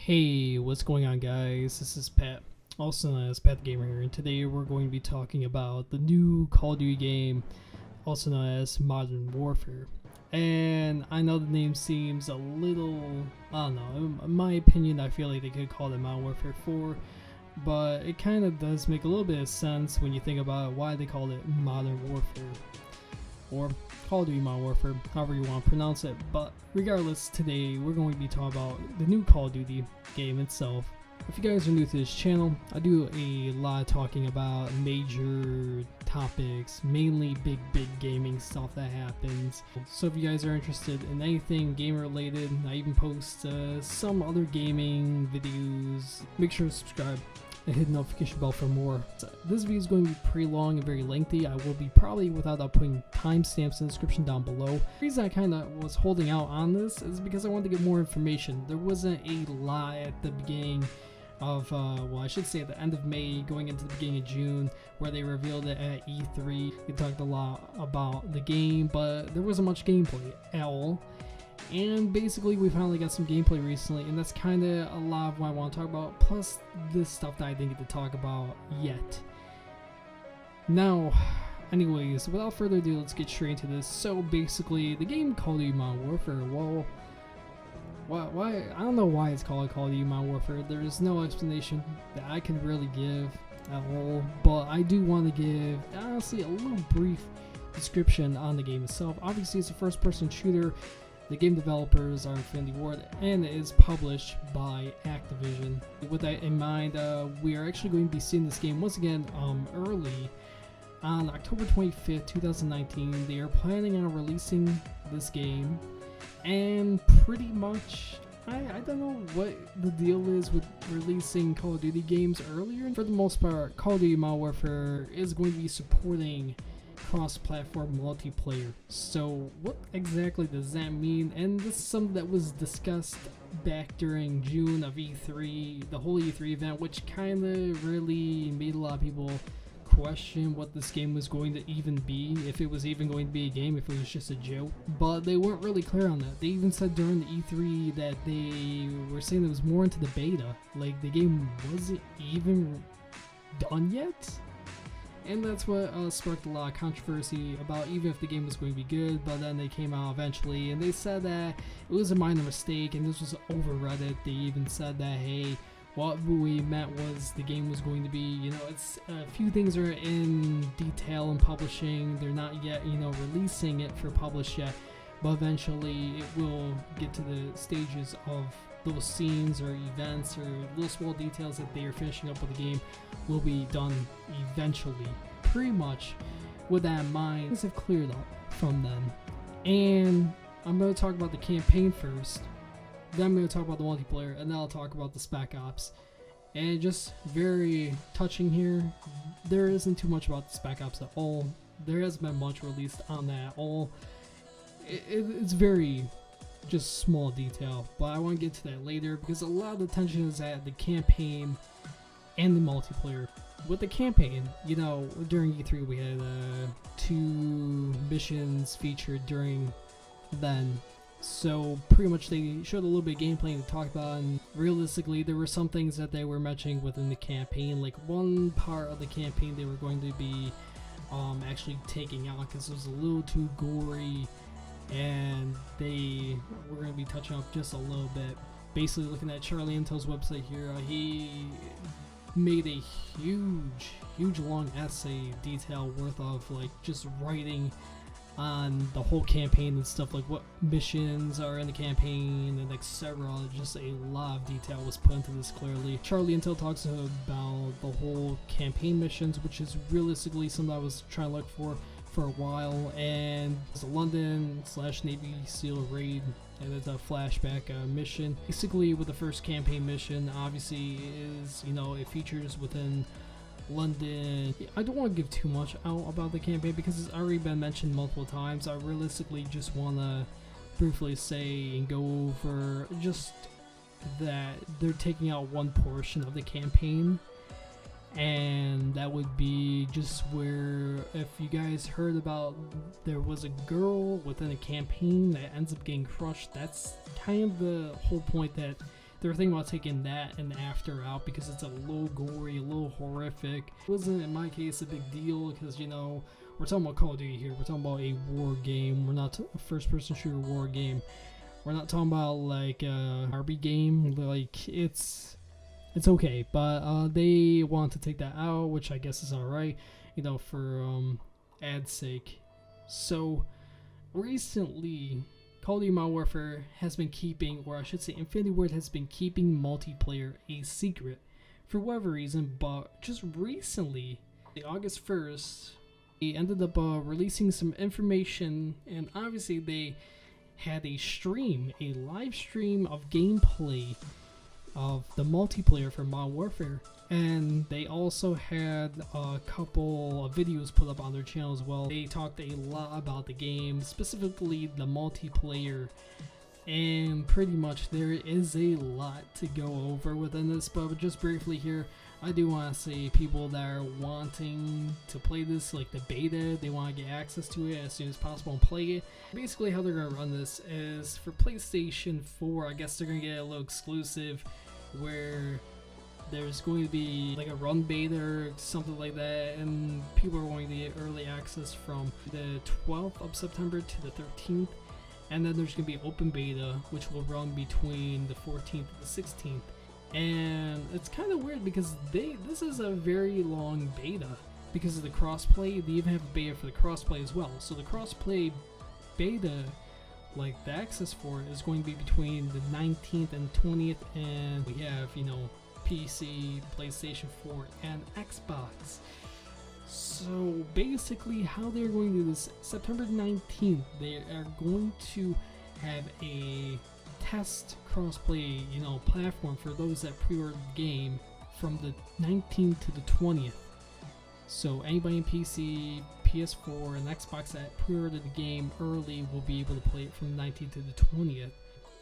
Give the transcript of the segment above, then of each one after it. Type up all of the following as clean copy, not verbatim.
Hey, what's going on, guys? This is Pat, also known as Pat the Gamer here, and today we're going to be talking about the new Call of Duty game, also known as Modern Warfare. And I know the name seems a little, I don't know, in my opinion, I feel like they could call it Modern Warfare 4, but it kind of does make a little bit of sense when you think about why they called it Modern Warfare, or Call of Duty Modern Warfare, however you want to pronounce it. But regardless, today we're going to be talking about the new Call of Duty game itself. If you guys are new to this channel, I do a lot of talking about major topics, mainly big gaming stuff that happens. So if you guys are interested in anything game related, I even post some other gaming videos. Make sure to subscribe and hit the notification bell for more. So this video is going to be pretty long and very lengthy. I will be probably without putting timestamps in the description down below. The reason I kind of was holding out on this is because I wanted to get more information. There wasn't a lot at the beginning of, well, I should say at the end of May going into the beginning of June, where they revealed it at E3. They talked a lot about the game, but there wasn't much gameplay at all. And basically we finally got some gameplay recently, and that's kind of a lot of what I want to talk about, plus this stuff that I didn't get to talk about yet. Now, anyways, without further ado, let's get straight into this. So basically, the game Call of Duty Modern Warfare, well, why I don't know why it's called Call of Duty Modern Warfare. There is no explanation that I can really give at all, but I do want to give, honestly, a little brief description on the game itself. Obviously, it's a first-person shooter. The game developers are Infinity Ward, and it is published by Activision. With that in mind, we are actually going to be seeing this game once again early on October 25th, 2019. They are planning on releasing this game, and pretty much, I don't know what the deal is with releasing Call of Duty games earlier. For the most part, Call of Duty Modern Warfare is going to be supporting cross-platform multiplayer. So what exactly does that mean? And this is something that was discussed back during June of E3, the whole E3 event, which kind of really made a lot of people question what this game was going to even be, if it was even going to be a game, if it was just a joke. But they weren't really clear on that. They even said during the E3 that they were saying it was more into the beta, like the game wasn't even done yet. And that's what sparked a lot of controversy about even if the game was going to be good. But then they came out eventually and they said that it was a minor mistake, and this was over Reddit. They even said that, hey, what we meant was the game was going to be, you know, it's a few things are in detail in publishing. They're not yet, you know, releasing it for publish yet, but eventually it will get to the stages of those scenes or events or little small details that they are finishing up with the game will be done eventually. Pretty much with that in mind, things have cleared up from then. And I'm going to talk about the campaign first, then I'm going to talk about the multiplayer, and then I'll talk about the Specops. And just very touching here, there isn't too much about the Specops at all. There hasn't been much released on that at all. It's very just small detail, but I want to get to that later because a lot of the tension is at the campaign and the multiplayer. With the campaign, you know, during E3 we had 2 missions featured during then, so pretty much they showed a little bit of gameplay to talk about, and realistically there were some things that they were mentioning within the campaign, like one part of the campaign they were going to be actually taking out because it was a little too gory, and they were going to be touching up just a little bit. Basically, looking at Charlie Intel's website here, he made a huge long essay detail worth of like just writing on the whole campaign and stuff, like what missions are in the campaign and etc. Just a lot of detail was put into this clearly. Charlie Intel talks about the whole campaign missions, which is realistically something I was trying to look for a while, and it's a London/Navy SEAL raid, and it's a flashback mission. Basically, with the first campaign mission, obviously is, you know, it features within London. I don't want to give too much out about the campaign because it's already been mentioned multiple times. I realistically just want to briefly say and go over just that they're taking out one portion of the campaign, and that would be just where, if you guys heard about, there was a girl within a campaign that ends up getting crushed. That's kind of the whole point, that they're thinking about taking that and After out because it's a little gory, a little horrific. It wasn't, in my case, a big deal because, you know, we're talking about Call of Duty here. We're talking about a war game. We're not a first-person shooter war game. We're not talking about like a RB game. Like, it's okay, but they want to take that out, which I guess is alright, you know, for ad's sake. So recently, Call of Duty Modern Warfare has been keeping, or I should say Infinity Ward has been keeping multiplayer a secret for whatever reason, but just recently, August 1st, they ended up releasing some information, and obviously they had a live stream of gameplay of the multiplayer for Modern Warfare, and they also had a couple of videos put up on their channel as well. They talked a lot about the game, specifically the multiplayer, and pretty much there is a lot to go over within this, but just briefly here, I do want to say people that are wanting to play this, like the beta, they want to get access to it as soon as possible and play it. Basically how they're going to run this is for PlayStation 4, I guess they're going to get a little exclusive where there's going to be like a run beta or something like that, and people are going to get early access from the 12th of September to the 13th, and then there's going to be open beta which will run between the 14th and the 16th. And it's kind of weird because this is a very long beta because of the crossplay. They even have a beta for the crossplay as well. So the crossplay beta, like the access for it, is going to be between the 19th and 20th, and we have, you know, PC, PlayStation 4, and Xbox. So basically how they're going to do this, September 19th, they are going to have a test crossplay, you know, platform for those that pre-ordered the game from the 19th to the 20th. So anybody in PC, PS4, and Xbox that pre-ordered the game early will be able to play it from the 19th to the 20th.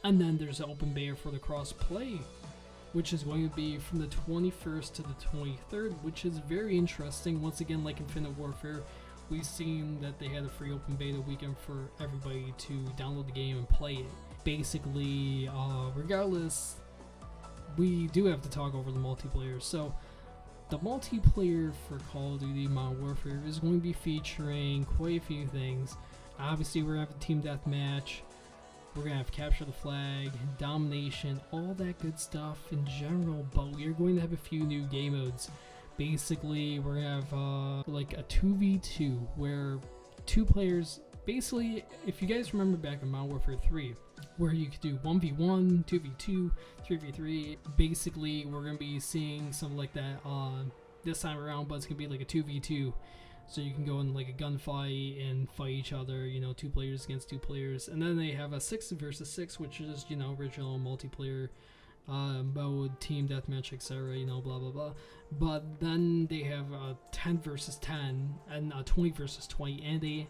And then there's an open beta for the cross-play, which is going to be from the 21st to the 23rd, which is very interesting. Once again, like Infinite Warfare, we've seen that they had a free open beta weekend for everybody to download the game and play it. Basically, regardless, we do have to talk over the multiplayer. So the multiplayer for Call of Duty Modern Warfare is going to be featuring quite a few things. Obviously, we're going to have a team deathmatch, we're going to have capture the flag, domination, all that good stuff in general, but we are going to have a few new game modes. Basically, we're going to have like a 2v2 where two players, basically, if you guys remember back in Modern Warfare 3, where you could do 1v1, 2v2, 3v3. Basically, we're going to be seeing something like that this time around, but it's going to be like a 2v2. So you can go in like a gunfight and fight each other, you know, 2 players against 2 players. And then they have a 6 versus 6, which is, you know, original multiplayer mode, team deathmatch, etc., you know, blah blah blah. But then they have a 10 versus 10 and a 20 versus 20 and a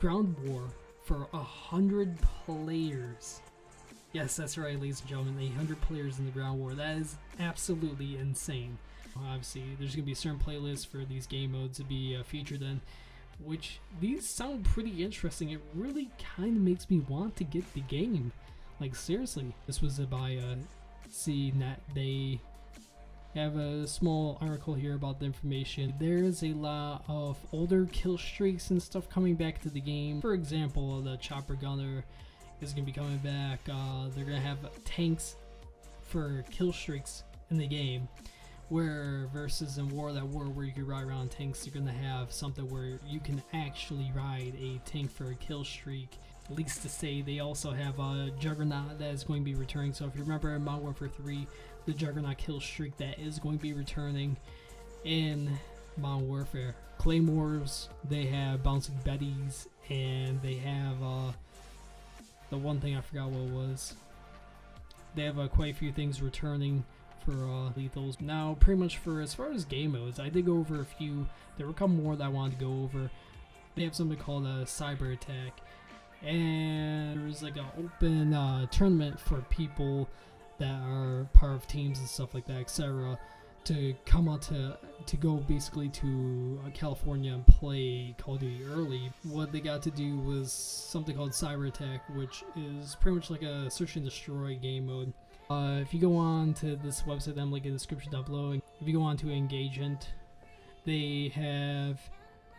ground war for 100 players. Yes, that's right, ladies and gentlemen, 100 players in the ground war. That is absolutely insane. Obviously, there's going to be certain playlists for these game modes to be featured in, which these sound pretty interesting. It really kind of makes me want to get the game. Like, seriously. This was by CNET. They have a small article here about the information. There is a lot of older kill streaks and stuff coming back to the game. For example, the chopper gunner is going to be coming back. They're going to have tanks for kill streaks in the game, where versus in War That War, where you could ride around tanks, you're going to have something where you can actually ride a tank for a kill streak. At least to say, they also have a Juggernaut that is going to be returning. So if you remember in Modern Warfare 3, the Juggernaut kill streak, that is going to be returning in Modern Warfare. Claymores, they have Bouncing Betties, and they have the one thing I forgot what it was. They have quite a few things returning for lethals. Now, pretty much for as far as game modes, I did go over a few. There were a couple more that I wanted to go over. They have something called a cyber attack, and there's like an open tournament for people that are part of teams and stuff like that, etc., to come out to go basically to California and play Call of Duty early. What they got to do was something called cyber attack, which is pretty much like a search and destroy game mode. If you go on to this website, I'm linking in the description down below. If you go on to Engagement, they have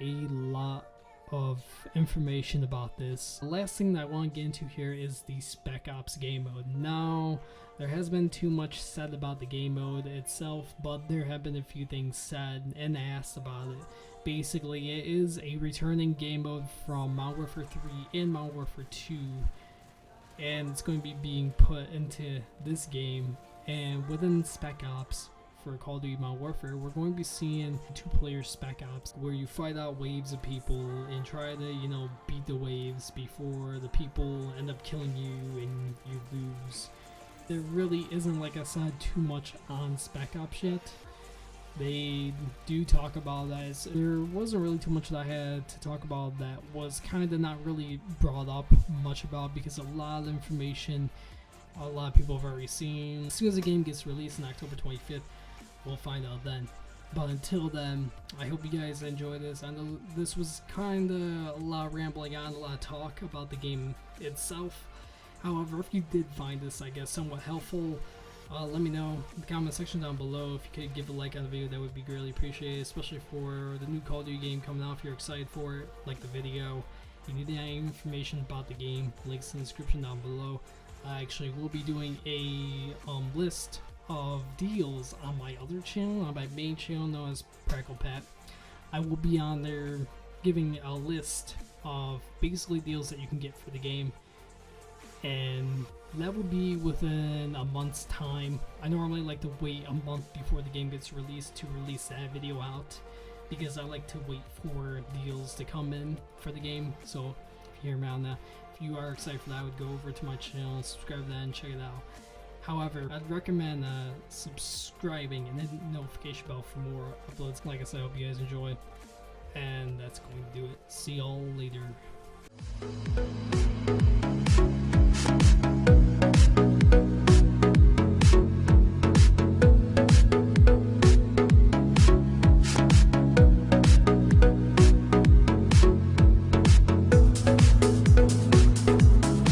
a lot of information about this. The last thing that I want to get into here is the Specops game mode. Now, there has been too much said about the game mode itself, but there have been a few things said and asked about it. Basically, it is a returning game mode from Modern Warfare 3 and Modern Warfare 2, and it's going to be being put into this game. And within Specops, for Call of Duty Modern Warfare, we're going to be seeing 2-player Specops where you fight out waves of people and try to, you know, beat the waves before the people end up killing you and you lose. There really isn't, like I said, too much on Specops yet. They do talk about that. There wasn't really too much that I had to talk about that was kind of not really brought up much about, because a lot of information a lot of people have already seen. As soon as the game gets released on October 25th, we'll find out then. But until then, I hope you guys enjoy this. I know this was kind of a lot of rambling on, a lot of talk about the game itself. However, if you did find this, I guess, somewhat helpful, let me know in the comment section down below. If you could give a like on the video, that would be greatly appreciated, especially for the new Call of Duty game coming out. If you're excited for it, like the video. If you need any information about the game, links in the description down below. I actually will be doing a list of deals on my other channel, on my main channel known as Practical Pat. I will be on there giving a list of basically deals that you can get for the game, and that will be within a month's time. I normally like to wait a month before the game gets released to release that video out, because I like to wait for deals to come in for the game. So if you hear me on that, if you are excited for that, I would go over to my channel and subscribe to that and check it out. However, I'd recommend subscribing and hitting the notification bell for more uploads. Like I said, I hope you guys enjoy, and that's going to do it. See y'all later.